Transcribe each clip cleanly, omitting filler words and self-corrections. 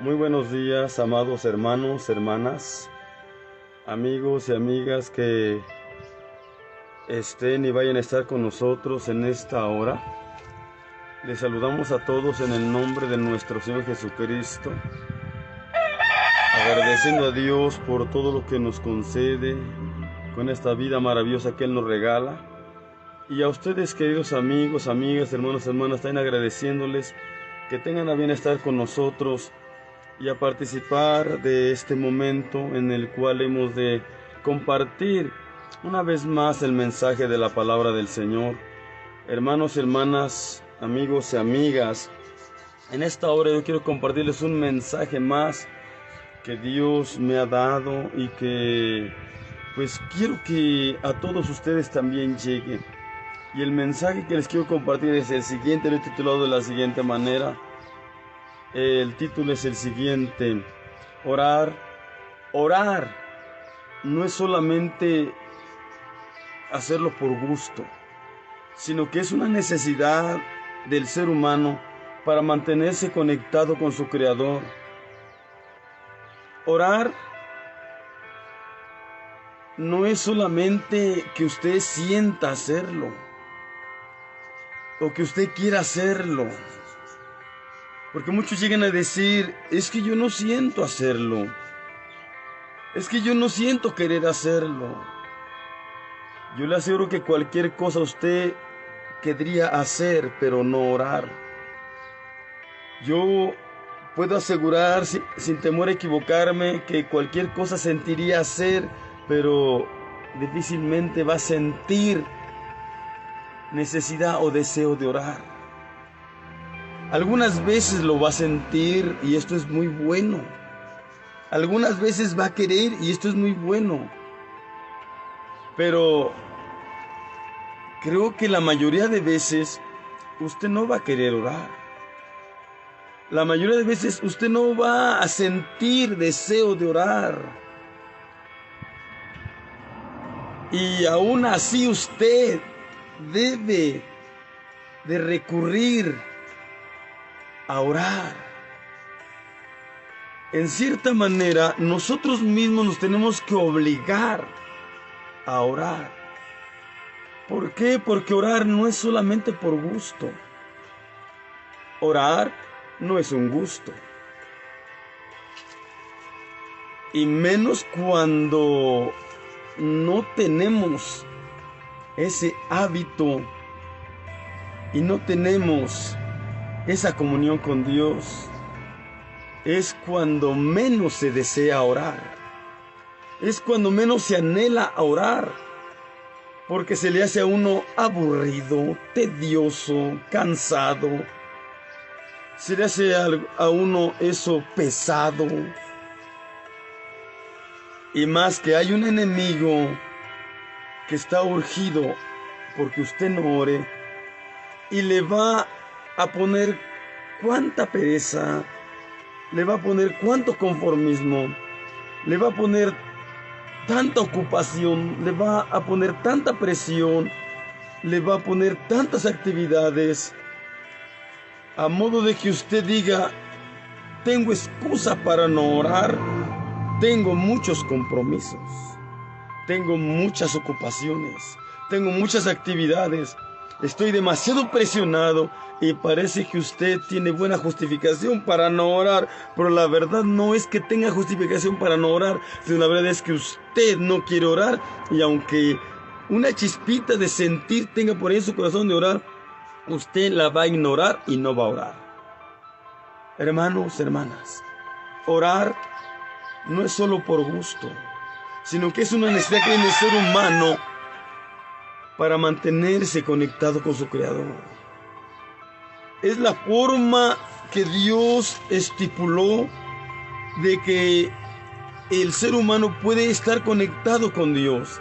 Muy buenos días, amados hermanos, hermanas, amigos y amigas que estén y vayan a estar con nosotros en esta hora. Les saludamos a todos en el nombre de nuestro Señor Jesucristo, agradeciendo a Dios por todo lo que nos concede con esta vida maravillosa que Él nos regala. Y a ustedes, queridos amigos, amigas, hermanos, hermanas, también agradeciéndoles que tengan a bien estar con nosotros y a participar de este momento en el cual hemos de compartir una vez más el mensaje de la palabra del Señor. Hermanos y hermanas, amigos y amigas, en esta hora yo quiero compartirles un mensaje más que Dios me ha dado y que pues quiero que a todos ustedes también llegue. Y el mensaje que les quiero compartir es el siguiente, lo he titulado de la siguiente manera. El título es el siguiente: orar. Orar no es solamente hacerlo por gusto, sino que es una necesidad del ser humano para mantenerse conectado con su Creador. Orar no es solamente que usted sienta hacerlo o que usted quiera hacerlo. Porque muchos llegan a decir, es que yo no siento hacerlo. Es que yo no siento querer hacerlo. Yo le aseguro que cualquier cosa usted querría hacer, pero no orar. Yo puedo asegurar, sin temor a equivocarme, que cualquier cosa sentiría hacer, pero difícilmente va a sentir necesidad o deseo de orar. Algunas veces lo va a sentir y esto es muy bueno. Algunas veces va a querer y esto es muy bueno. Pero creo que la mayoría de veces usted no va a querer orar. La mayoría de veces usted no va a sentir deseo de orar. Y aún así usted debe de recurrir a orar. En cierta manera, nosotros mismos nos tenemos que obligar a orar. ¿Por qué? Porque orar no es solamente por gusto. Orar no es un gusto. Y menos cuando no tenemos ese hábito y no tenemos esa comunión con Dios. Es cuando menos se desea orar. Es cuando menos se anhela a orar. Porque se le hace a uno aburrido, tedioso, cansado. Se le hace a uno eso pesado. Y más que hay un enemigo que está urgido porque usted no ore y le va a poner cuánta pereza, le va a poner cuánto conformismo, le va a poner tanta ocupación, le va a poner tanta presión, le va a poner tantas actividades, a modo de que usted diga, tengo excusa para no orar, tengo muchos compromisos, tengo muchas ocupaciones, tengo muchas actividades, estoy demasiado presionado y parece que usted tiene buena justificación para no orar, pero la verdad no es que tenga justificación para no orar, sino la verdad es que usted no quiere orar y aunque una chispita de sentir tenga por ahí en su corazón de orar, usted la va a ignorar y no va a orar. Hermanos, hermanas, orar no es solo por gusto, sino que es una necesidad que tiene el ser humano para mantenerse conectado con su Creador. Es la forma que Dios estipuló de que el ser humano puede estar conectado con Dios.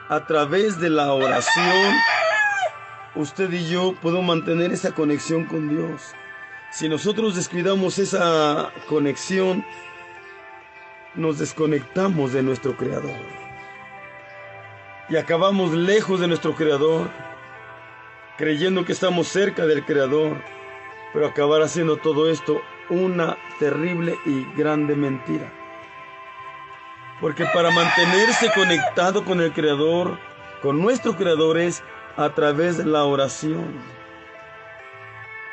A través de la oración, usted y yo podemos mantener esa conexión con Dios. Si nosotros descuidamos esa conexión, nos desconectamos de nuestro Creador. Y acabamos lejos de nuestro Creador, creyendo que estamos cerca del Creador, pero acabar haciendo todo esto una terrible y grande mentira. Porque para mantenerse conectado con el Creador, con nuestro Creador, es a través de la oración.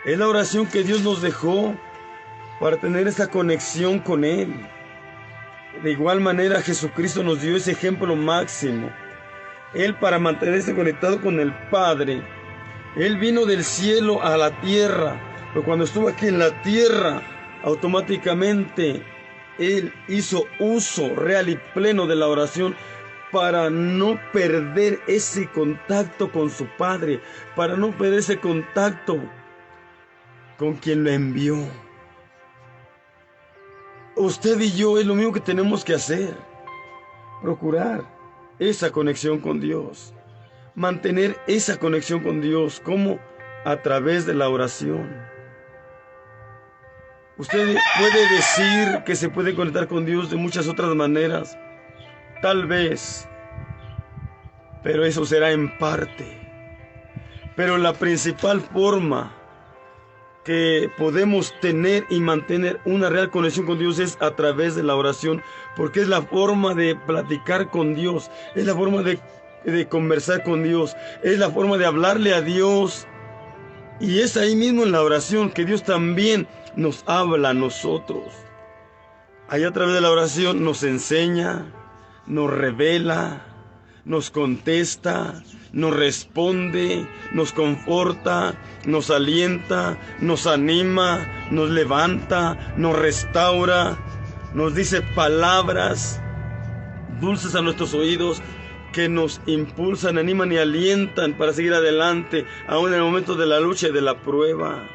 Es la oración que Dios nos dejó para tener esa conexión con Él. De igual manera, Jesucristo nos dio ese ejemplo máximo. Él, para mantenerse conectado con el Padre, Él vino del cielo a la tierra. Pero cuando estuvo aquí en la tierra, automáticamente Él hizo uso real y pleno de la oración para no perder ese contacto con su Padre, para no perder ese contacto con quien lo envió. Usted y yo es lo mismo que tenemos que hacer. Procurar esa conexión con Dios. Mantener esa conexión con Dios. ¿Cómo? A través de la oración. Usted puede decir que se puede conectar con Dios de muchas otras maneras. Tal vez. Pero eso será en parte. Pero la principal forma que podemos tener y mantener una real conexión con Dios es a través de la oración, porque es la forma de platicar con Dios, es la forma de conversar con Dios, es la forma de hablarle a Dios. Y es ahí mismo en la oración que Dios también nos habla a nosotros. Ahí a través de la oración nos enseña, nos revela, nos contesta, nos responde, nos conforta, nos alienta, nos anima, nos levanta, nos restaura, nos dice palabras dulces a nuestros oídos que nos impulsan, animan y alientan para seguir adelante, aún en el momento de la lucha y de la prueba.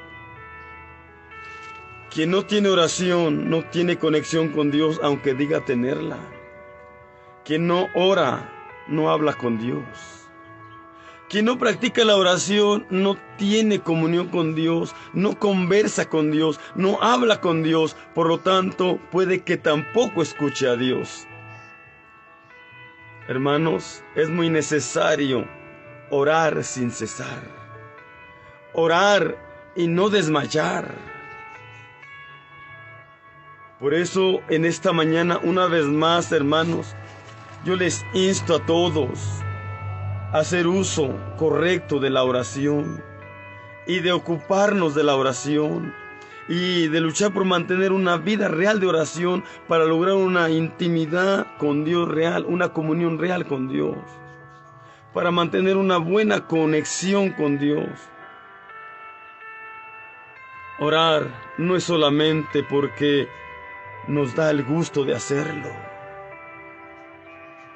Quien no tiene oración no tiene conexión con Dios, aunque diga tenerla. Quien no ora no habla con Dios. Quien no practica la oración no tiene comunión con Dios, no conversa con Dios, no habla con Dios, por lo tanto puede que tampoco escuche a Dios. Hermanos, es muy necesario orar sin cesar, orar y no desmayar. Por eso en esta mañana, una vez más, hermanos, yo les insto a todos a hacer uso correcto de la oración y de ocuparnos de la oración y de luchar por mantener una vida real de oración para lograr una intimidad con Dios real, una comunión real con Dios, para mantener una buena conexión con Dios. Orar no es solamente porque nos da el gusto de hacerlo.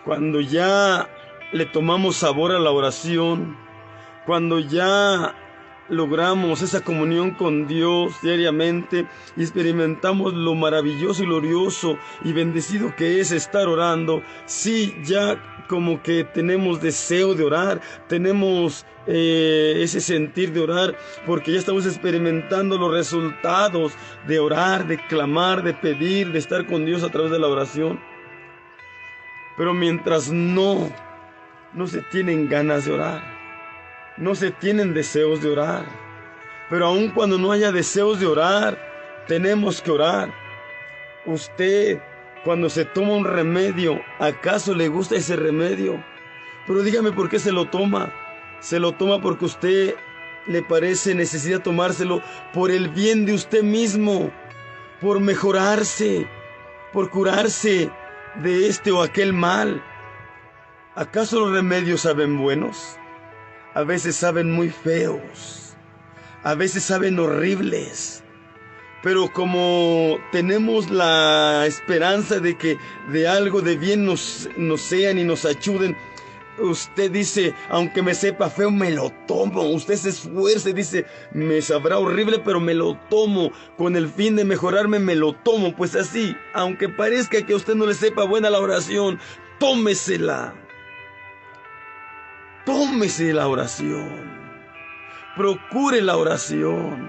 Cuando ya le tomamos sabor a la oración, cuando ya logramos esa comunión con Dios diariamente y experimentamos lo maravilloso y glorioso y bendecido que es estar orando, sí, ya como que tenemos deseo de orar, tenemos ese sentir de orar, porque ya estamos experimentando los resultados de orar, de clamar, de pedir, de estar con Dios a través de la oración. Pero mientras no se tienen ganas de orar, no se tienen deseos de orar. Pero aun cuando no haya deseos de orar, tenemos que orar. Usted, cuando se toma un remedio, ¿acaso le gusta ese remedio? Pero dígame por qué se lo toma. Se lo toma porque a usted le parece necesidad tomárselo por el bien de usted mismo, por mejorarse, por curarse de este o aquel mal. ¿Acaso los remedios saben buenos? A veces saben muy feos, a veces saben horribles, pero como tenemos la esperanza de que de algo de bien nos sean y nos ayuden, usted dice, aunque me sepa feo, me lo tomo. Usted se esfuerza y dice, me sabrá horrible, pero me lo tomo. Con el fin de mejorarme, me lo tomo. Pues así, aunque parezca que a usted no le sepa buena la oración, tómesela. Tómese la oración. Procure la oración.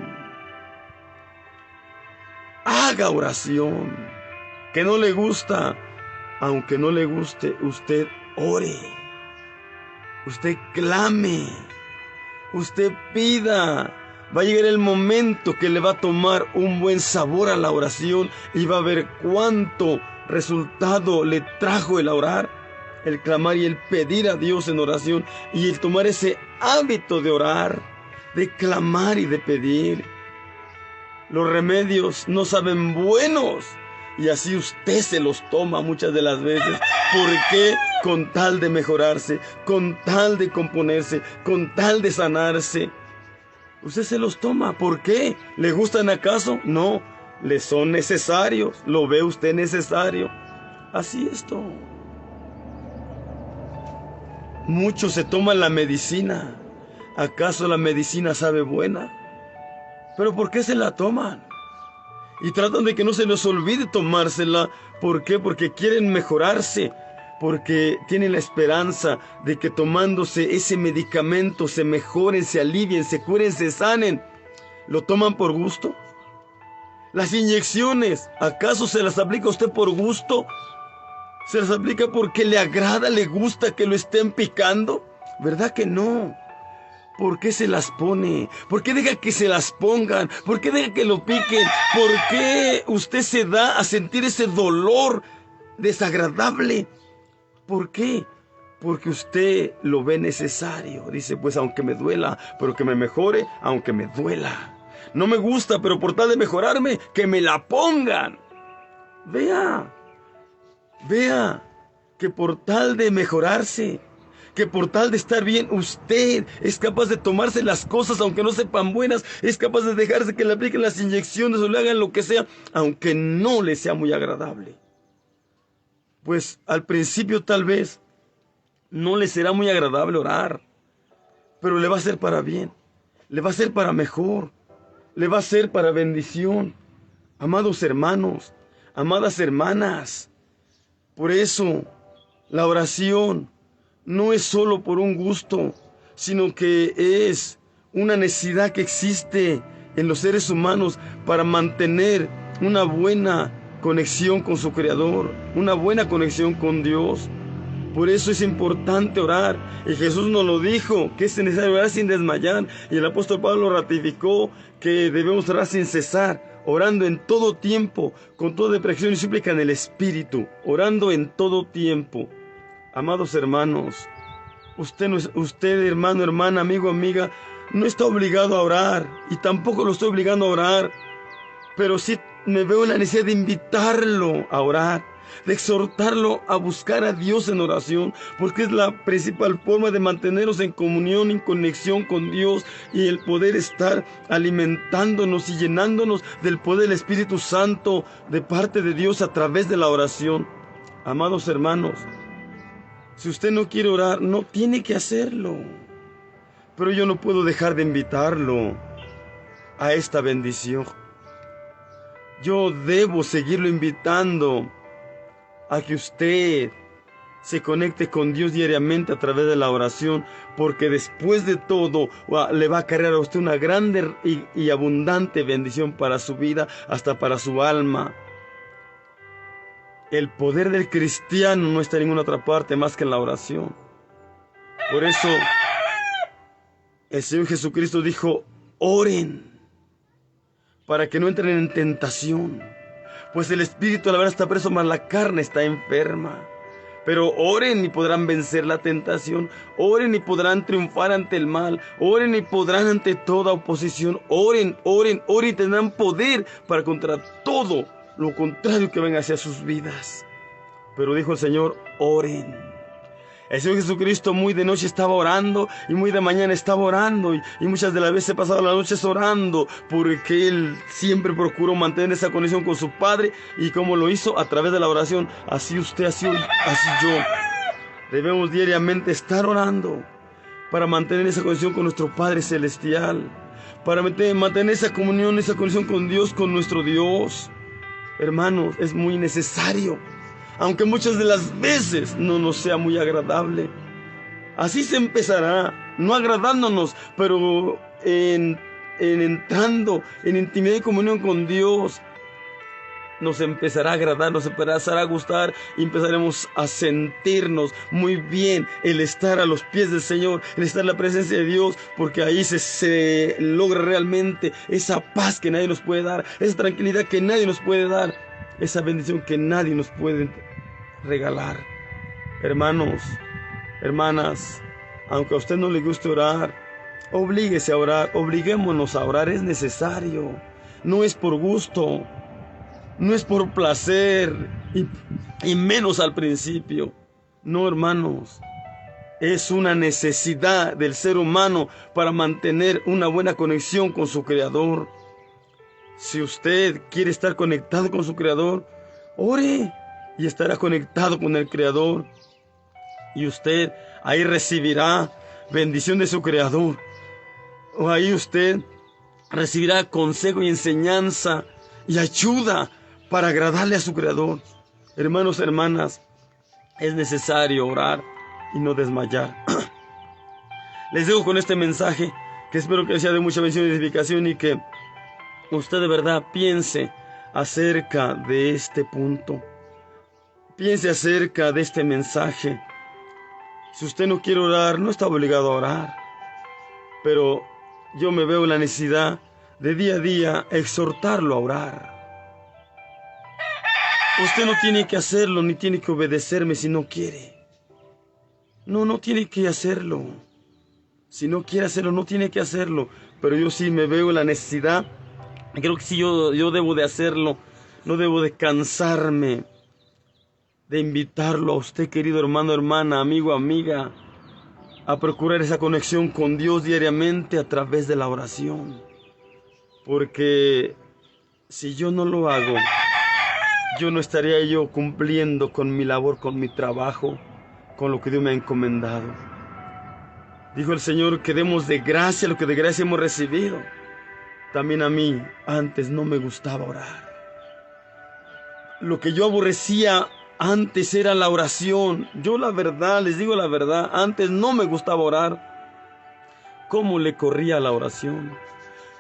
Haga oración. Que no le gusta, aunque no le guste, usted ore. Usted clame. Usted pida. Va a llegar el momento que le va a tomar un buen sabor a la oración y va a ver cuánto resultado le trajo el orar, el clamar y el pedir a Dios en oración y el tomar ese hábito de orar, de clamar y de pedir. Los remedios no saben buenos y así usted se los toma muchas de las veces. ¿Por qué? Con tal de mejorarse, con tal de componerse, con tal de sanarse. Usted se los toma. ¿Por qué? ¿Le gustan acaso? No, le son necesarios. ¿Lo ve usted necesario? Así es todo. Muchos se toman la medicina. ¿Acaso la medicina sabe buena? ¿Pero por qué se la toman? Y tratan de que no se les olvide tomársela. ¿Por qué? Porque quieren mejorarse. Porque tienen la esperanza de que tomándose ese medicamento se mejoren, se alivien, se curen, se sanen. ¿Lo toman por gusto? Las inyecciones, ¿acaso se las aplica usted por gusto? ¿Se las aplica porque le agrada, le gusta que lo estén picando? ¿Verdad que no? ¿Por qué se las pone? ¿Por qué deja que se las pongan? ¿Por qué deja que lo piquen? ¿Por qué usted se da a sentir ese dolor desagradable? ¿Por qué? Porque usted lo ve necesario. Dice, pues aunque me duela, pero que me mejore, aunque me duela. No me gusta, pero por tal de mejorarme, que me la pongan. Vea que por tal de mejorarse, que por tal de estar bien, usted es capaz de tomarse las cosas aunque no sepan buenas, es capaz de dejarse que le apliquen las inyecciones o le hagan lo que sea, aunque no le sea muy agradable. Pues al principio tal vez no le será muy agradable orar, pero le va a ser para bien, le va a ser para mejor, le va a ser para bendición. Amados hermanos, amadas hermanas, por eso la oración no es solo por un gusto, sino que es una necesidad que existe en los seres humanos para mantener una buena conexión con su Creador, una buena conexión con Dios. Por eso es importante orar. Y Jesús nos lo dijo, que es necesario orar sin desmayar. Y el apóstol Pablo ratificó que debemos orar sin cesar, orando en todo tiempo, con toda depresión y súplica en el Espíritu, orando en todo tiempo. Amados hermanos, usted hermano, hermana, amigo, amiga, no está obligado a orar y tampoco lo estoy obligando a orar, pero sí me veo en la necesidad de invitarlo a orar, de exhortarlo a buscar a Dios en oración, porque es la principal forma de mantenernos en comunión, en conexión con Dios y el poder estar alimentándonos y llenándonos del poder del Espíritu Santo de parte de Dios a través de la oración. Amados hermanos, si usted no quiere orar, no tiene que hacerlo. Pero yo no puedo dejar de invitarlo a esta bendición. Yo debo seguirlo invitando a que usted se conecte con Dios diariamente a través de la oración, porque después de todo le va a cargar a usted una grande y abundante bendición para su vida, hasta para su alma. El poder del cristiano no está en ninguna otra parte más que en la oración. Por eso el Señor Jesucristo dijo, oren, para que no entren en tentación. Pues el espíritu a la verdad está preso, mas la carne está enferma. Pero oren y podrán vencer la tentación. Oren y podrán triunfar ante el mal. Oren y podrán ante toda oposición. Oren, oren, oren y tendrán poder para contra todo lo contrario que venga hacia sus vidas. Pero dijo el Señor, oren. El Señor Jesucristo muy de noche estaba orando y muy de mañana estaba orando y muchas de las veces pasaba las noches orando, porque Él siempre procuró mantener esa conexión con su Padre. Y como lo hizo a través de la oración, así usted, así yo debemos diariamente estar orando para mantener esa conexión con nuestro Padre Celestial, para mantener esa comunión, esa conexión con Dios, con nuestro Dios. Hermanos, es muy necesario, aunque muchas de las veces no nos sea muy agradable. Así se empezará, no agradándonos, pero en entrando en intimidad y comunión con Dios, nos empezará a agradar, nos empezará a gustar y empezaremos a sentirnos muy bien el estar a los pies del Señor, el estar en la presencia de Dios, porque ahí se logra realmente esa paz que nadie nos puede dar, esa tranquilidad que nadie nos puede dar, esa bendición que nadie nos puede regalar. Hermanos, hermanas, aunque a usted no le guste orar, oblíguese a orar, obliguémonos a orar, es necesario, no es por gusto. No es por placer y menos al principio. No, hermanos. Es una necesidad del ser humano para mantener una buena conexión con su Creador. Si usted quiere estar conectado con su Creador, ore y estará conectado con el Creador. Y usted ahí recibirá bendición de su Creador. O ahí usted recibirá consejo y enseñanza y ayuda para agradarle a su Creador. Hermanos, hermanas, es necesario orar y no desmayar. Les dejo con este mensaje que espero que sea de mucha bendición y edificación, y que usted de verdad piense acerca de este punto. Piense acerca de este mensaje. Si usted no quiere orar, no está obligado a orar. Pero yo me veo la necesidad de día a día exhortarlo a orar. Usted no tiene que hacerlo, ni tiene que obedecerme si no quiere. No tiene que hacerlo. Si no quiere hacerlo, no tiene que hacerlo. Pero yo sí me veo la necesidad. Creo que sí, yo debo de hacerlo. No debo de cansarme de invitarlo a usted, querido hermano, hermana, amigo, amiga, a procurar esa conexión con Dios diariamente a través de la oración. Porque si yo no lo hago, yo no estaría yo cumpliendo con mi labor, con mi trabajo, con lo que Dios me ha encomendado. Dijo el Señor que demos de gracia lo que de gracia hemos recibido. También a mí antes no me gustaba orar. Lo que yo aborrecía antes era la oración. Yo la verdad, les digo la verdad, antes no me gustaba orar. ¿Cómo le corría a la oración?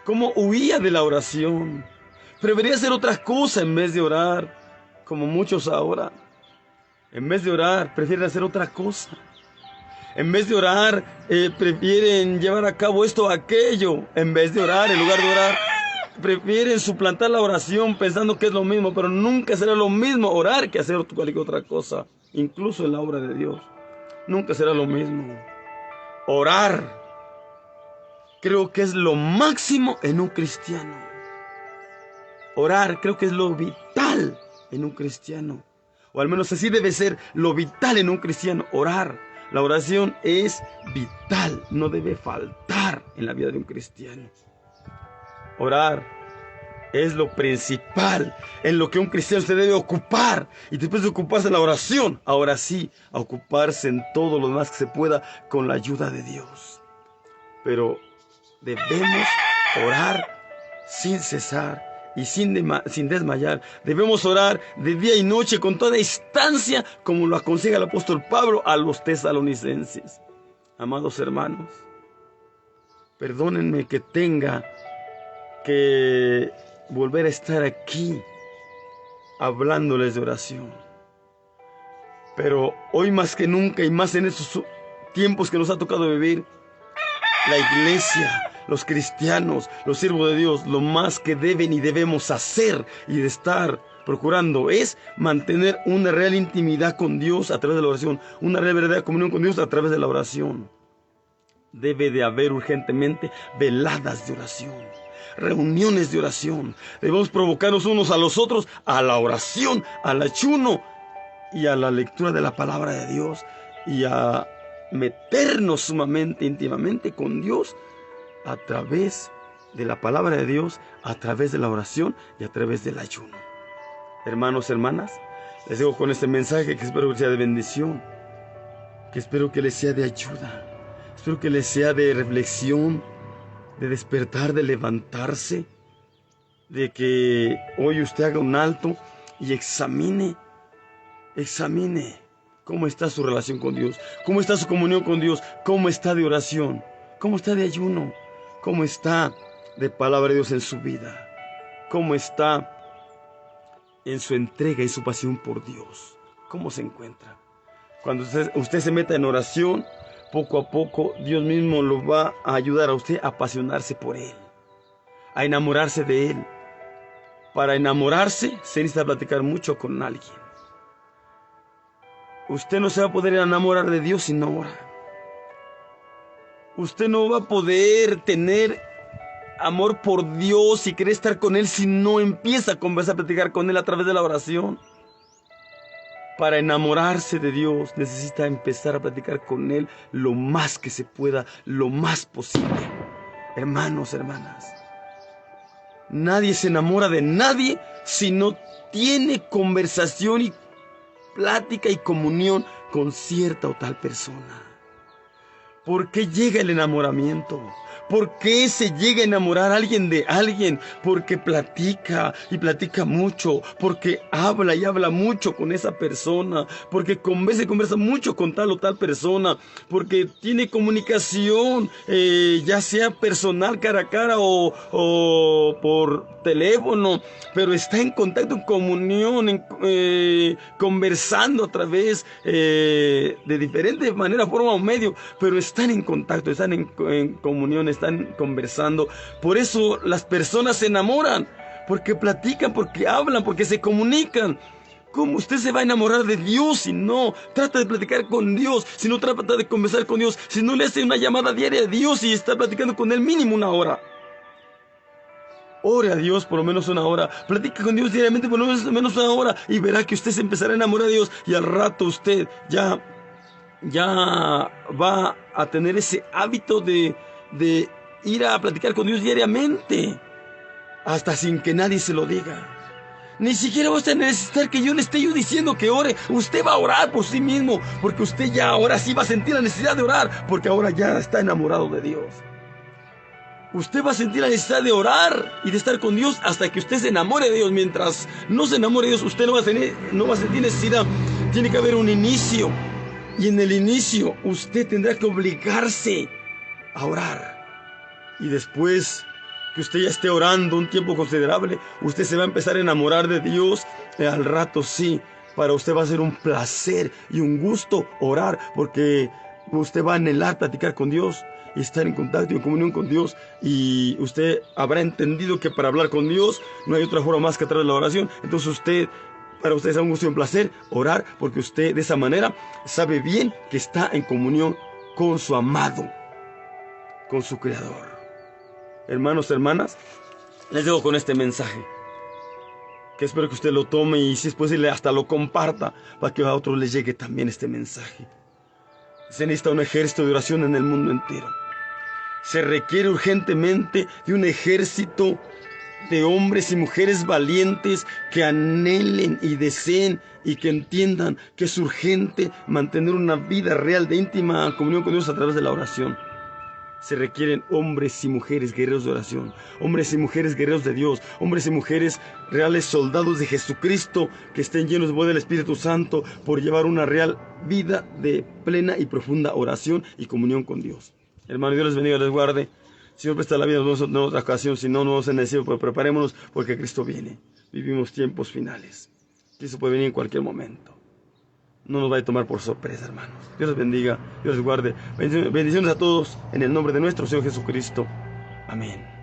¿Cómo huía de la oración? Prefería hacer otras cosas en vez de orar. Como muchos ahora, en vez de orar, prefieren hacer otra cosa. En vez de orar, prefieren llevar a cabo esto o aquello. En vez de orar, en lugar de orar, prefieren suplantar la oración pensando que es lo mismo, pero nunca será lo mismo orar que hacer cualquier otra cosa, incluso en la obra de Dios. Nunca será lo mismo. Orar, creo que es lo máximo en un cristiano. Orar, creo que es lo vital en un cristiano, o al menos así debe ser lo vital en un cristiano, orar. La oración es vital, no debe faltar en la vida de un cristiano. Orar es lo principal en lo que un cristiano se debe ocupar, y después de ocuparse en la oración, ahora sí, a ocuparse en todo lo demás que se pueda con la ayuda de Dios. Pero debemos orar sin cesar y sin desmayar. Debemos orar de día y noche con toda instancia, como lo aconseja el apóstol Pablo a los tesalonicenses. Amados hermanos, perdónenme que tenga que volver a estar aquí hablándoles de oración, pero hoy más que nunca, y más en estos tiempos que nos ha tocado vivir, la iglesia, los cristianos, los siervos de Dios, lo más que deben y debemos hacer y de estar procurando es mantener una real intimidad con Dios a través de la oración, una real verdadera comunión con Dios a través de la oración. Debe de haber urgentemente veladas de oración, reuniones de oración. Debemos provocarnos unos a los otros a la oración, al ayuno y a la lectura de la palabra de Dios, y a meternos sumamente, íntimamente con Dios a través de la palabra de Dios, a través de la oración y a través del ayuno. Hermanos, hermanas, les dejo con este mensaje que espero que sea de bendición, que espero que les sea de ayuda, espero que les sea de reflexión, de despertar, de levantarse, de que hoy usted haga un alto y examine cómo está su relación con Dios, cómo está su comunión con Dios, cómo está de oración, cómo está de ayuno, cómo está de palabra de Dios en su vida, cómo está en su entrega y su pasión por Dios. ¿Cómo se encuentra? Cuando usted se meta en oración, poco a poco Dios mismo lo va a ayudar a usted a apasionarse por Él, a enamorarse de Él. Para enamorarse se necesita platicar mucho con alguien. Usted no se va a poder enamorar de Dios si no ora. Usted no va a poder tener amor por Dios y querer estar con Él si no empieza a conversar, a platicar con Él a través de la oración. Para enamorarse de Dios necesita empezar a platicar con Él lo más que se pueda, lo más posible. Hermanos, hermanas, nadie se enamora de nadie si no tiene conversación y plática y comunión con cierta o tal persona. ¿Por qué llega el enamoramiento? ¿Por qué se llega a enamorar a alguien de alguien? Porque platica y platica mucho, porque habla y habla mucho con esa persona, porque conversa y conversa mucho con tal o tal persona, porque tiene comunicación, ya sea personal, cara a cara o por teléfono, pero está en contacto, en comunión, conversando a través de diferentes maneras, forma o medio, pero están en contacto, están en comunión, están conversando. Por eso las personas se enamoran, porque platican, porque hablan, porque se comunican. ¿Cómo usted se va a enamorar de Dios si no trata de platicar con Dios, si no trata de conversar con Dios, si no le hace una llamada diaria a Dios y está platicando con Él mínimo una hora? Ore a Dios por lo menos una hora, platique con Dios diariamente por lo menos una hora y verá que usted se empezará a enamorar de Dios y al rato usted ya va a tener ese hábito de ir a platicar con Dios diariamente, hasta sin que nadie se lo diga. Ni siquiera va a necesitar que yo le esté diciendo que ore. Usted va a orar por sí mismo, porque usted ya ahora sí va a sentir la necesidad de orar, porque ahora ya está enamorado de Dios. Usted va a sentir la necesidad de orar y de estar con Dios hasta que usted se enamore de Dios. Mientras no se enamore de Dios, usted no va a sentir necesidad. Tiene que haber un inicio. Y en el inicio usted tendrá que obligarse a orar. Y después que usted ya esté orando un tiempo considerable, usted se va a empezar a enamorar de Dios. Al rato sí, para usted va a ser un placer y un gusto orar, porque usted va a anhelar platicar con Dios y estar en contacto y en comunión con Dios. Y usted habrá entendido que para hablar con Dios no hay otra forma más que a través de la oración. Entonces para usted es un gusto y un placer orar, porque usted de esa manera sabe bien que está en comunión con su amado, con su Creador. Hermanos, hermanas, les dejo con este mensaje, que espero que usted lo tome y si es posible hasta lo comparta, para que a otros les llegue también este mensaje. Se necesita un ejército de oración en el mundo entero. Se requiere urgentemente de un ejército de hombres y mujeres valientes que anhelen y deseen y que entiendan que es urgente mantener una vida real de íntima comunión con Dios a través de la oración. Se requieren hombres y mujeres guerreros de oración, hombres y mujeres guerreros de Dios, hombres y mujeres reales soldados de Jesucristo, que estén llenos de poder del Espíritu Santo por llevar una real vida de plena y profunda oración y comunión con Dios. Hermano, Dios les bendiga y les guarde. Señor, presta la vida en otra ocasión, si no, no vamos a necesitar, pues preparémonos porque Cristo viene. Vivimos tiempos finales. Cristo puede venir en cualquier momento. No nos va a tomar por sorpresa, hermanos. Dios les bendiga, Dios les guarde. Bendiciones a todos en el nombre de nuestro Señor Jesucristo. Amén.